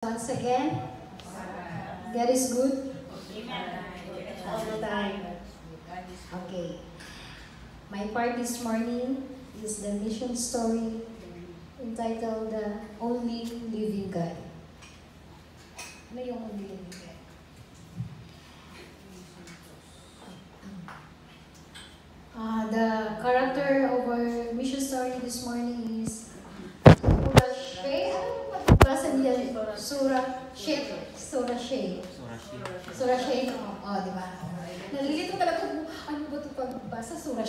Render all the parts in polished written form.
Once again, God is good all the time. Okay. My part this morning is the mission story entitled The Only Living God. Ano yung only living God? The character of our mission story this morning is Surah Shay. Ano ba basa niya? Surah Shay. Surah Shay. Oh, di ba? Nalilito talaga kung ano ba ito pagbasa? Surah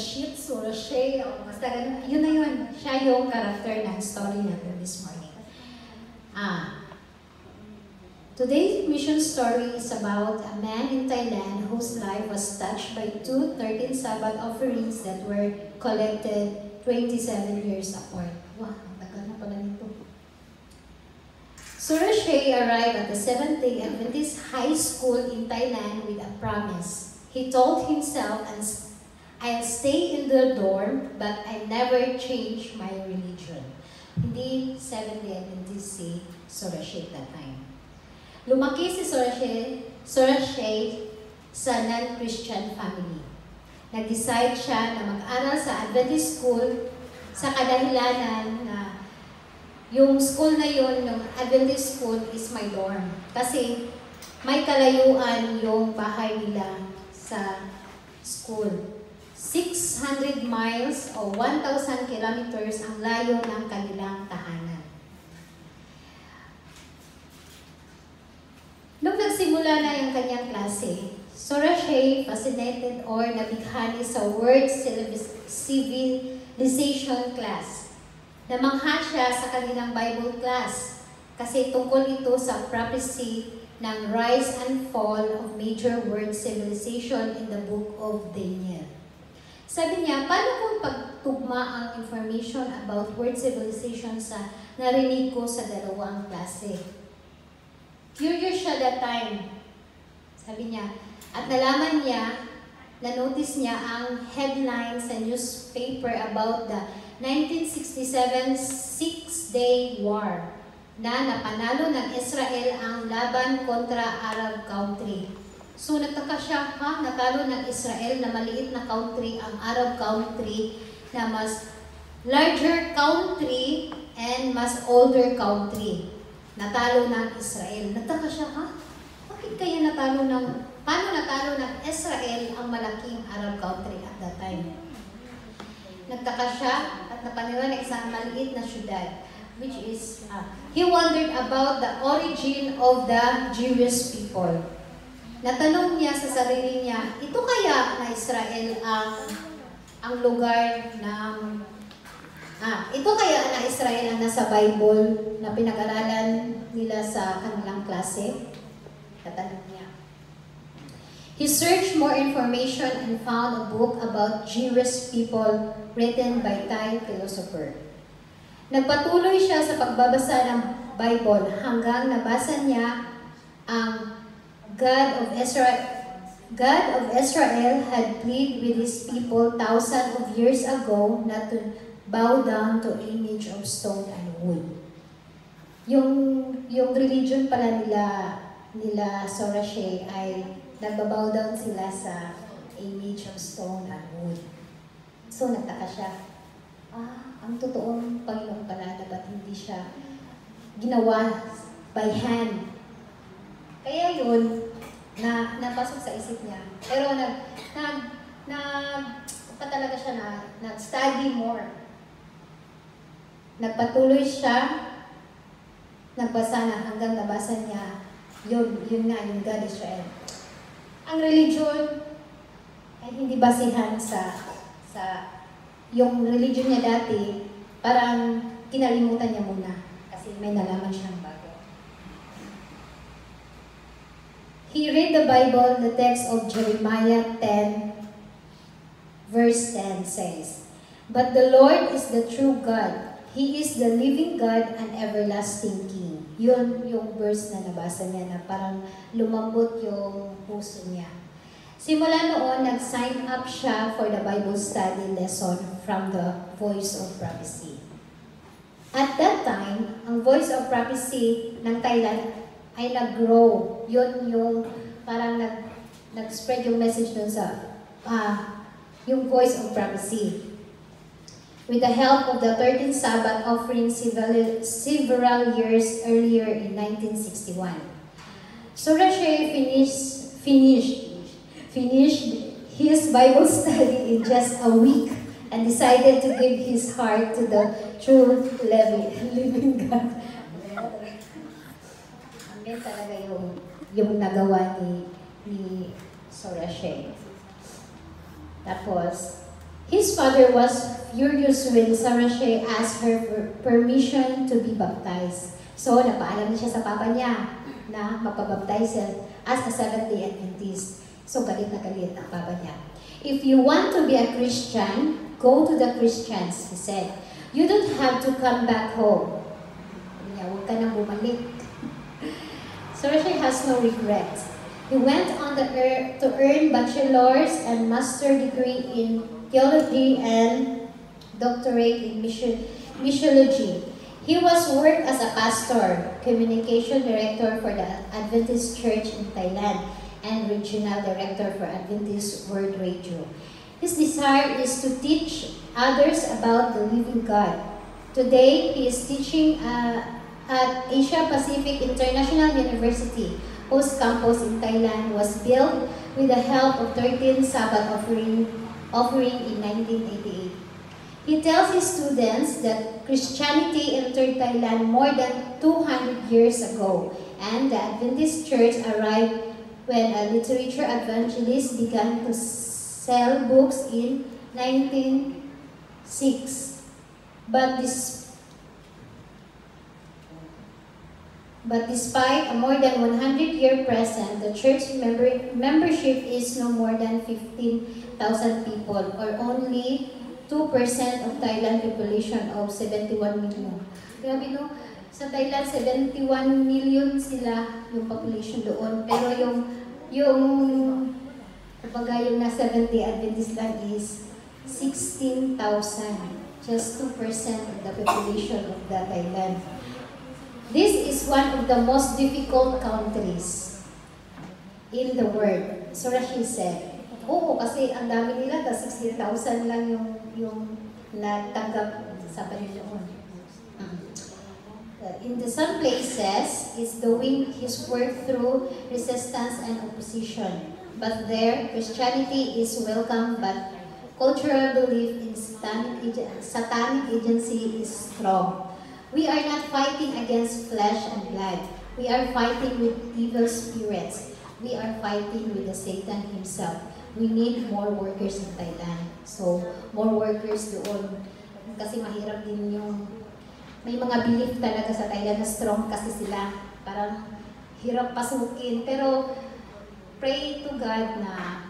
Shay. Basta ganun. Yun na yun. Siya yung character ng story natin this morning. Today's mission story is about a man in Thailand whose life was touched by two 13 Sabbath offerings that were collected 27 years apart. Wow, ang tagal na pala nito. Surah Shay arrived at the Seventh-day Adventist High School in Thailand with a promise. He told himself, I'll stay in the dorm, but I never change my religion. Hindi Seventh-day Adventist si Surah Shay at that time. Lumaki si Surah Shay sa non-Christian family. Nag-decide siya na mag-aral sa Adventist school sa kadahilanan na yung school na yun, ng Adventist school, is my dorm. Kasi may kalayuan yung bahay nila sa school. 600 miles o 1,000 kilometers ang layo ng kanilang tahanan. Nung nagsimula na yung kanyang klase, Surah Shay fascinated or nabighani sa World Civilization class. Namangha siya sa kanilang Bible class kasi tungkol ito sa prophecy ng rise and fall of major world civilization in the book of Daniel. Sabi niya, paano kung pagtugma ang information about world civilization sa narinig ko sa dalawang klase? Curious siya that time. Sabi niya, at nalaman niya, na-notice niya ang headline sa newspaper about the 1967 Six-Day War na napanalo ng Israel ang laban kontra Arab country. So nagtaka siya, natalo ng Israel na maliit na country ang Arab country na mas larger country and mas older country. Natalo ng Israel. Nagtaka siya, bakit kaya paano natalo ng Israel ang malaking Arab country at that time? Nagtaka siya at napaniwala ng isang maliit na syudad, which is, he wondered about the origin of the Jewish people. Natanong niya sa sarili niya, ito kaya na Israel ang lugar ng ito kaya na Israel ang nasa Bible na pinag-aralan nila sa kanilang klase? Tatanong niya. He searched more information and found a book about Jewish people written by Thai philosopher. Nagpatuloy siya sa pagbabasa ng Bible hanggang nabasa niya ang God of Israel had pleaded with his people thousands of years ago not to bow down to image of stone and wood. Yung religion pala nila Surah Shay ay nagbabow down sila sa image of stone and wood. So nagtaka siya, ang totoong Panginoon pala dapat hindi siya ginawa by hand. Kaya yun, napasok sa isip niya. Pero talaga siya nag-study more. Nagpatuloy siya, nagbasa na hanggang nabasa niya, yun nga, yung God Israel. Ang religion ay hindi basihan sa yung religion niya dati, parang kinalimutan niya muna kasi may nalaman siyang bago. He read the Bible, the text of Jeremiah 10, verse 10 says, "But the Lord is the true God. He is the living God and everlasting King." Yun yung verse na nabasa niya na parang lumambot yung puso niya. Simula noon, nag-sign up siya for the Bible study lesson from the Voice of Prophecy. At that time, ang Voice of Prophecy ng Thailand ay nag-grow. Yun yung parang nag-spread yung message dun sa yung voice of prophecy. With the help of the 13th Sabbath offering several years earlier in 1961. Sorashe finished his Bible study in just a week and decided to give his heart to the true living God. Amen talaga yung nagawa ni Sorashe. Tapos, his father was furious when Sorashe asked her for permission to be baptized. So, napaalam siya sa papa niya na mapabaptize siya as a Seventh-day Adventist. So, galit na galit ang papa niya. If you want to be a Christian, go to the Christians, he said. You don't have to come back home. Huwag ka nang bumalik. Sorashe has no regret. He went on to earn bachelor's and master's degree in theology and doctorate in missiology. He was worked as a pastor, communication director for the Adventist Church in Thailand, and regional director for Adventist World Radio. His desire is to teach others about the living God. Today, he is teaching at Asia Pacific International University, whose campus in Thailand was built with the help of 13th Sabbath offering in 1988. He tells his students that Christianity entered Thailand more than 200 years ago, and the Adventist Church arrived when a literature evangelist began to sell books in 1906. But despite a more than 100-year presence, the church membership is no more than 15,000 people, or only 2% of Thailand population of 71 million. Grabe no, sa Thailand 71 million sila yung population doon, pero yung na Seventh-day Adventist lang is 16,000, just 2% of the population of the Thailand. This is one of the most difficult countries in the world. So Rashid said, oo, kasi ang dami nila, 16,000 lang yung natanggap sa Panginoon. In some places, is doing his work through resistance and opposition. But there, Christianity is welcome, but cultural belief in satanic agency is strong. We are not fighting against flesh and blood. We are fighting with evil spirits. We are fighting with the Satan himself. We need more workers in Thailand. So, more workers doon. Kasi mahirap din yung... May mga belief talaga sa Thailand na strong kasi sila. Parang hirap pasukin. Pero, pray to God na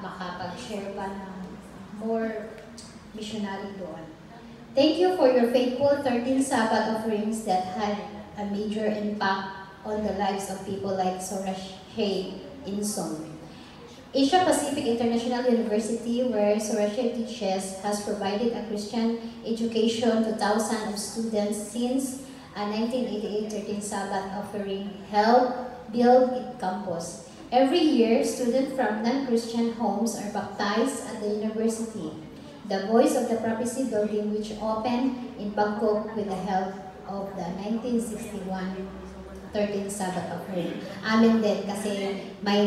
makapag-share pa ng more missionary doon. Thank you for your faithful 13 Sabbath offerings that had a major impact on the lives of people like Sorashe Inson. Asia Pacific International University, where Sorashe teaches, has provided a Christian education to thousands of students since a 1988 13 Sabbath offering helped build its campus. Every year, students from non-Christian homes are baptized at the university. The Voice of the Prophecy building, which opened in Bangkok with the help of the 1961 13th Sabbath offering. Amin din kasi may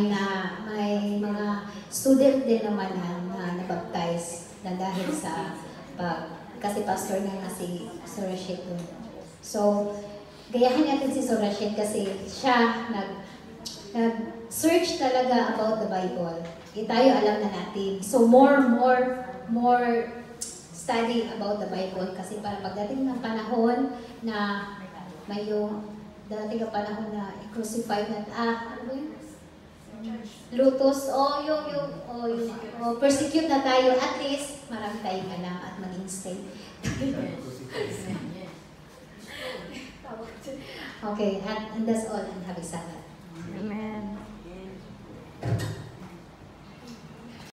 mga student din naman na nabaptize na dahil sa kasi pastor na si Sorashe doon. So, gayahin natin si Sorashe kasi siya nag-search talaga about the Bible. Tayo alam na natin. So, more study about the Bible kasi para pagdating ng panahon na may yung dati ka panahon na i-crucify na, ano ba yun? Lutos, persecute na tayo, at least marami tayong alam at maging safe. Okay, and that's all, and happy Sabbath. Amen.